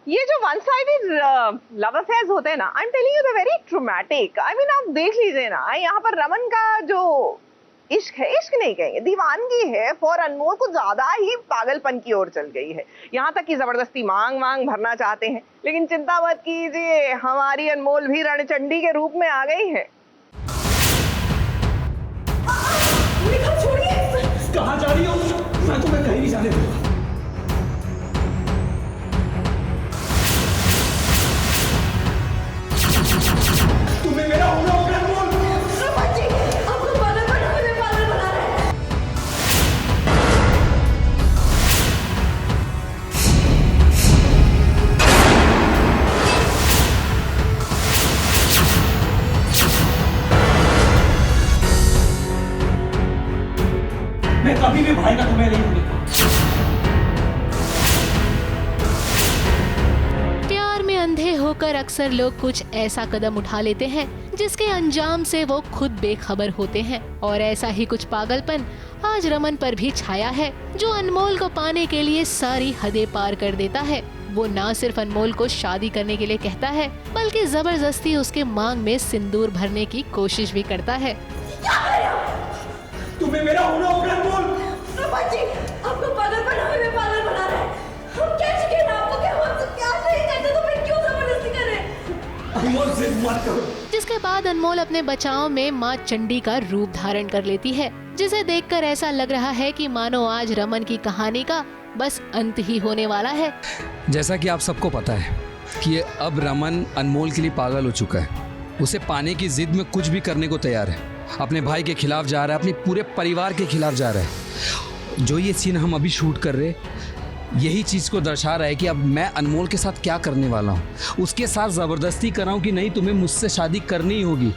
ये जो one sided love affairs होते हैं ना, I am telling you, they very traumatic. I mean आप देख लीजिए ना, यहाँ पर रमन का जो इश्क है, इश्क नहीं कहेंगे, दीवानगी है फॉर अनमोल को ज्यादा ही पागलपन की ओर चल गई है। यहाँ तक कि जबरदस्ती मांग भरना चाहते हैं। लेकिन चिंता मत कीजिए, हमारी अनमोल भी रणचंडी के रूप में आ गई है। कहाँ जा रही हो? मैं तुम्हें कहीं नहीं जाने दूंगा। तुम्हें मेरा होना होगा अनमोल। रमन जी, आपको पागल बना रहे हैं। मैं कभी भी भाई का तुम्हें नहीं भूलूंगा। प्यार में अंधे होकर अक्सर लोग कुछ ऐसा कदम उठा लेते हैं जिसके अंजाम से वो खुद बेखबर होते हैं। और ऐसा ही कुछ पागलपन आज रमन पर भी छाया है, जो अनमोल को पाने के लिए सारी हदें पार कर देता है। वो ना सिर्फ अनमोल को शादी करने के लिए कहता है, बल्कि जबरदस्ती उसके मांग में सिंदूर भरने की कोशिश भी करता है। तुम्हें मेरा होना होगा अनमोल। रमन जी, आपको पागल बना रहे हैं। हम कह चुके हैं आपको कि हम आपसे प्यार नहीं करते, तो फिर क्यों जबरदस्ती कर रहे हैं? अनमोल जिद मत करो। जिसके बाद अनमोल अपने बचाव में माँ चंडी का रूप धारण कर लेती है, जिसे देखकर ऐसा लग रहा है कि मानो आज रमन की कहानी का बस अंत ही होने वाला है। जैसा कि आप सबको पता है कि ये अब रमन अनमोल के लिए पागल हो चुका है। उसे पाने की जिद में कुछ भी करने को तैयार है। अपने भाई के खिलाफ जा रहा है, अपने पूरे परिवार के खिलाफ जा रहा है। जो ये सीन हम अभी शूट कर रहे, यही चीज़ को दर्शा रहा है कि अब मैं अनमोल के साथ क्या करने वाला हूँ। उसके साथ ज़बरदस्ती कर रहा हूँ कि नहीं, तुम्हें मुझसे शादी करनी ही होगी।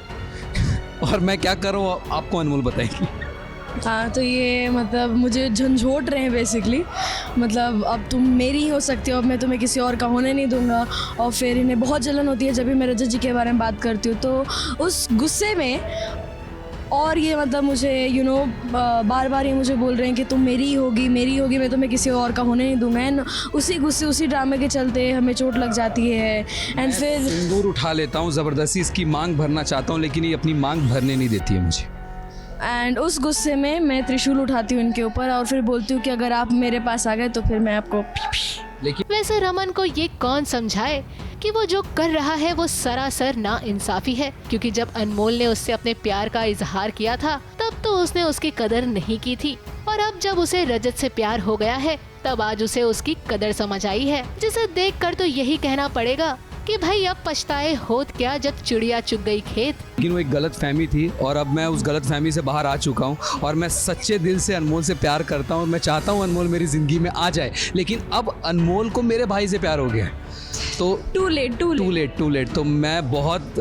और मैं क्या कर रहा हूँ आपको अनमोल बताएगी। हाँ, तो ये मतलब मुझे झंझोट रहे हैं बेसिकली। मतलब अब तुम मेरी ही हो सकती हो, अब मैं तुम्हें किसी और का होने नहीं दूंगा। और फिर इन्हें बहुत जलन होती है जब भी मैं रजत जी के बारे में बात करती हूँ, तो उस गुस्से में और ये मतलब मुझे बार बार ये मुझे बोल रहे हैं कि तुम मेरी ही होगी, मैं तुम्हें किसी और का होने नहीं दूंगा। एंड उसी गुस्से, उसी ड्रामे के चलते हमें चोट लग जाती है। एंड फिर सिंदूर उठा लेता हूँ, ज़बरदस्ती इसकी मांग भरना चाहता हूँ, लेकिन ये अपनी मांग भरने नहीं देती है मुझे। एंड उस गुस्से में मैं त्रिशूल उठाती हूँ इनके ऊपर और फिर बोलती हूँ कि अगर आप मेरे पास आ गए तो फिर मैं आपको। लेकिन वैसे रमन को ये कौन समझाए कि वो जो कर रहा है वो सरासर ना इंसाफी है, क्योंकि जब अनमोल ने उससे अपने प्यार का इजहार किया था तब तो उसने उसकी कदर नहीं की थी, और अब जब उसे रजत से प्यार हो गया है तब आज उसे उसकी कदर समझ आई है। जिसे देखकर तो यही कहना पड़ेगा कि भाई अब पछताए होत क्या जब चिड़िया चुग गई खेत। लेकिन वो एक गलत फहमी थी और अब मैं उस गलत फहमी से बाहर आ चुका हूँ और मैं सच्चे दिल से अनमोल से प्यार करता हूँ और मैं चाहता हूँ अनमोल मेरी ज़िंदगी में आ जाए। लेकिन अब अनमोल को मेरे भाई से प्यार हो गया है, तो टू लेट। तो मैं बहुत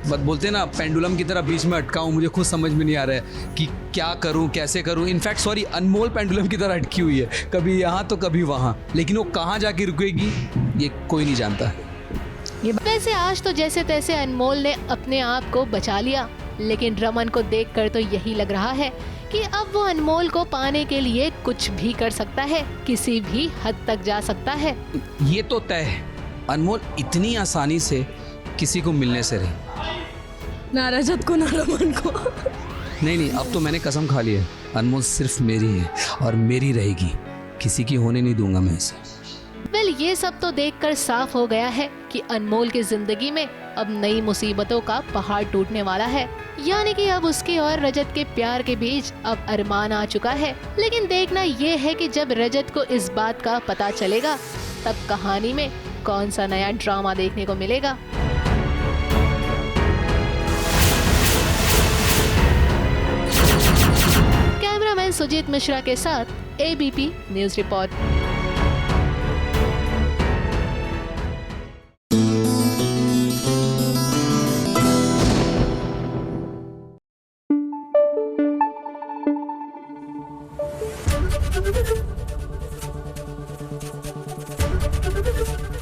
बोलते हैं ना, पेंडुलम की तरह बीच में अटका हूँ। मुझे खुद समझ में नहीं आ रहा है कि क्या करूँ, कैसे करूँ। इनफैक्ट सॉरी, अनमोल पेंडुलम की तरह अटकी हुई है, कभी यहाँ तो कभी वहाँ, लेकिन वो कहाँ जाके रुकेगी ये कोई नहीं जानता। वैसे आज तो जैसे तैसे अनमोल ने अपने आप को बचा लिया, लेकिन रमन को देखकर तो यही लग रहा है कि अब वो अनमोल को पाने के लिए कुछ भी कर सकता है, किसी भी हद तक जा सकता है। ये तो तय है, अनमोल इतनी आसानी से किसी को मिलने से रही, ना रजत को ना रमन को। नहीं, अब तो मैंने कसम खा ली है, अनमोल सिर्फ मेरी है और मेरी रहेगी, किसी की होने नहीं दूंगा मैं इसे। वेल, ये सब तो देखकर साफ हो गया है कि अनमोल की जिंदगी में अब नई मुसीबतों का पहाड़ टूटने वाला है। यानी कि अब उसके और रजत के प्यार के बीच अब अरमान आ चुका है। लेकिन देखना ये है कि जब रजत को इस बात का पता चलेगा तब कहानी में कौन सा नया ड्रामा देखने को मिलेगा। कैमरामैन सुजीत मिश्रा के साथ ABP news report.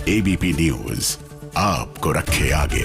ABP news आपको रखे आगे।